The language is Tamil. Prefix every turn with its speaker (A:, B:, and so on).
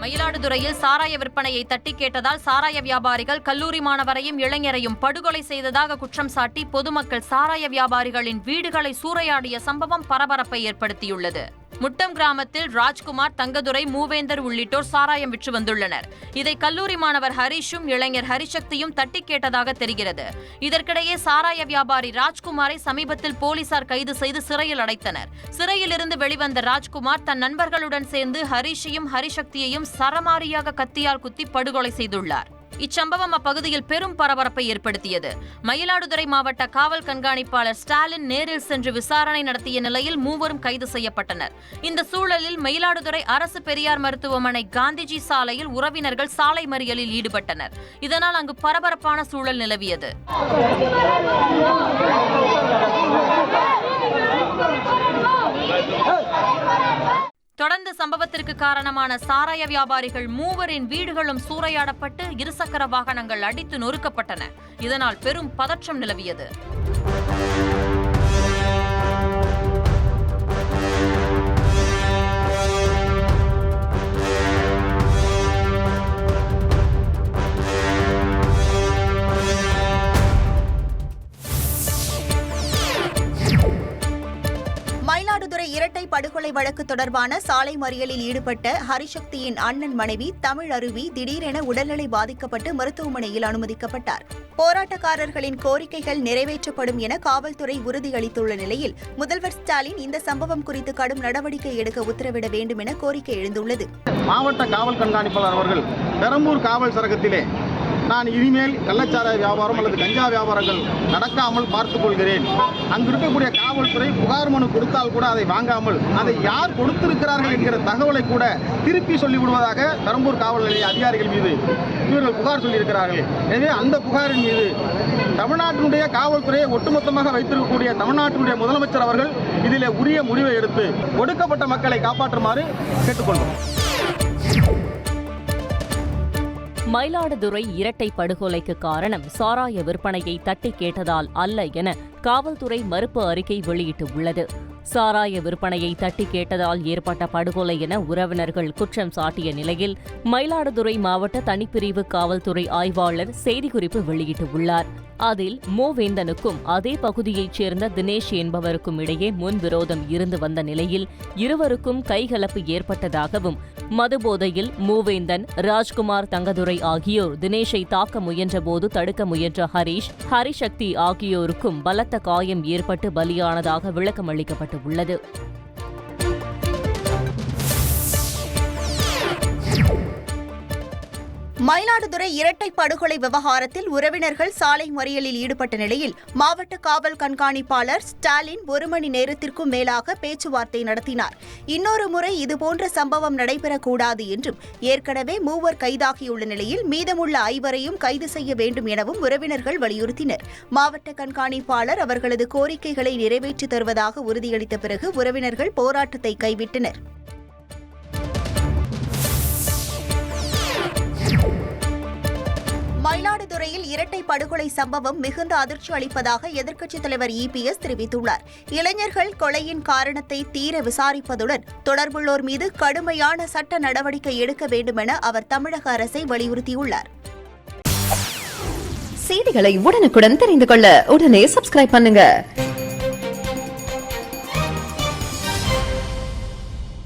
A: மயிலாடுதுறையில் சாராய விற்பனையை தட்டி கேட்டதால் சாராய வியாபாரிகள் கல்லூரி மாணவரையும் இளைஞரையும் படுகொலை செய்ததாக குற்றம் சாட்டி பொதுமக்கள் சாராய வியாபாரிகளின் வீடுகளை சூறையாடிய சம்பவம் பரபரப்பை ஏற்படுத்தியுள்ளது. முட்டம் கிராமத்தில் ராஜ்குமார், தங்கதுரை, மூவேந்தர் உள்ளிட்டோர் சாராயம் விற்று வந்துள்ளனர். இதை கல்லூரி மாணவர் ஹரிஷும் இளைஞர் ஹரிசக்தியும் தட்டி கேட்டதாக தெரிகிறது. இதற்கிடையே சாராய வியாபாரி ராஜ்குமாரை சமீபத்தில் போலீசார் கைது செய்து சிறையில் அடைத்தனர். சிறையில் இருந்து வெளிவந்த ராஜ்குமார் தன் நண்பர்களுடன் சேர்ந்து ஹரிஷையும் ஹரிசக்தியையும் சரமாரியாக கத்தியால் குத்தி படுகொலை செய்துள்ளார். இச்சம்பவம் அப்பகுதியில் பெரும் பரபரப்பை ஏற்படுத்தியது. மயிலாடுதுறை மாவட்ட காவல் கண்காணிப்பாளர் ஸ்டாலின் நேரில் சென்று விசாரணை நடத்திய நிலையில் மூவரும் கைது செய்யப்பட்டனர். இந்த சூழலில் மயிலாடுதுறை அரசு பெரியார் மருத்துவமனை காந்திஜி சாலையில் உறவினர்கள் சாலை மறியலில் ஈடுபட்டனர். இதனால் அங்கு பரபரப்பான சூழல் நிலவியது. தொடர்ந்து சம்பவத்திற்கு காரணமான சாராய வியாபாரிகள் மூவரின் வீடுகளும் சூறையாடப்பட்டு இருசக்கர வாகனங்கள் அடித்து நொறுக்கப்பட்டன. இதனால் பெரும் பதற்றம் நிலவியது.
B: மயிலாடுதுறை இரட்டை படுகொலை வழக்கு தொடர்பான சாலை மறியலில் ஈடுபட்ட ஹரிசக்தியின் அண்ணன் மனைவி தமிழருவி திடீரென உடல்நிலை பாதிக்கப்பட்டு மருத்துவமனையில் அனுமதிக்கப்பட்டார். போராட்டக்காரர்களின் கோரிக்கைகள் நிறைவேற்றப்படும் என காவல்துறை உறுதியளித்துள்ள நிலையில் முதல்வர் ஸ்டாலின் இந்த சம்பவம் குறித்து கடும் நடவடிக்கை எடுக்க உத்தரவிட வேண்டும் என கோரிக்கை எழுந்துள்ளது.
C: மாவட்ட காவல் கண்காணிப்பாளர் அவர்கள் பெரம்பூர் காவல் சரகத்திலே நான் இனிமேல் கள்ளச்சாராய வியாபாரம் அல்லது கஞ்சா வியாபாரங்கள் நடக்காமல் பார்த்துக் கொள்கிறேன். அங்கு இருக்கக்கூடிய காவல்துறை புகார் மனு கொடுத்தால் கூட அதை வாங்காமல் அதை யார் கொடுத்திருக்கிறார்கள் என்கிற தகவலை கூட திருப்பி சொல்லிவிடுவதாக பெரம்பூர் காவல் நிலைய அதிகாரிகள் மீது இவர்கள் புகார் சொல்லியிருக்கிறார்கள். எனவே அந்த புகாரின் மீது தமிழ்நாட்டினுடைய காவல்துறையை ஒட்டுமொத்தமாக வைத்திருக்கக்கூடிய தமிழ்நாட்டினுடைய முதலமைச்சர் அவர்கள் இதிலே உரிய முடிவை எடுத்து ஒடுக்கப்பட்ட மக்களை காப்பாற்றுமாறு கேட்டுக்கொள்வோம்.
D: மயிலாடுதுறை இரட்டை படுகொலைக்கு காரணம் சாராய விற்பனையை தட்டி கேட்டதால் அல்ல என காவல்துறை மறுப்பு அறிக்கை வெளியிட்டுள்ளது. சாராய விற்பனையை தட்டி கேட்டதால் ஏற்பட்ட படுகொலை என உறவினர்கள் குற்றம் சாட்டிய நிலையில் மயிலாடுதுறை மாவட்ட தனிப்பிரிவு காவல்துறை ஆய்வாளர் செய்திக்குறிப்பு வெளியிட்டுள்ளார். அதில் மூவேந்தனுக்கும் அதே பகுதியைச் சேர்ந்த தினேஷ் என்பவருக்கும் இடையே முன்விரோதம் இருந்து வந்த நிலையில் இருவருக்கும் கைகலப்பு ஏற்பட்டதாகவும், மதுபோதையில் மூவேந்தன், ராஜ்குமார், தங்கதுரை ஆகியோர் தினேஷை தாக்க முயன்றபோது தடுக்க முயன்ற ஹரிஷ், ஹரிசக்தி ஆகியோருக்கும் பலத்த காயம் ஏற்பட்டு பலியானதாக விளக்கமளிக்கப்பட்டுள்ளது.
B: மயிலாடுதுறை இரட்டை படுகொலை விவகாரத்தில் உறவினர்கள் சாலை மறியலில் ஈடுபட்ட நிலையில் மாவட்ட காவல் கண்காணிப்பாளர் ஸ்டாலின் 1 மணி நேரத்திற்கும் மேலாக பேச்சுவார்த்தை நடத்தினார். இன்னொரு முறை இதுபோன்ற சம்பவம் நடைபெறக்கூடாது என்றும், ஏற்கனவே 3 கைதாகியுள்ள நிலையில் மீதமுள்ள 5 கைது செய்ய வேண்டும் எனவும் உறவினர்கள் வலியுறுத்தினர். மாவட்ட கண்காணிப்பாளர் அவர்களது கோரிக்கைகளை நிறைவேற்றி தருவதாக உறுதியளித்த பிறகு உறவினர்கள் போராட்டத்தை கைவிட்டனர். மயிலாடுதுறையில் இரட்டை படுகொலை சம்பவம் மிகுந்த அதிர்ச்சி அளிப்பதாக எதிர்க்கட்சித் தலைவர் EPS தெரிவித்துள்ளார். இளைஞர்கள் கொலையின் காரணத்தை தீர விசாரிப்பதுடன் தொடர்புள்ளோர் மீது கடுமையான சட்ட நடவடிக்கை எடுக்க வேண்டுமென அவர் தமிழக அரசை வலியுறுத்தியுள்ளார்.
E: செய்திகளை உடனுக்குடன் தெரிந்து கொள்ள உடனே சப்ஸ்கிரைப் பண்ணுங்க.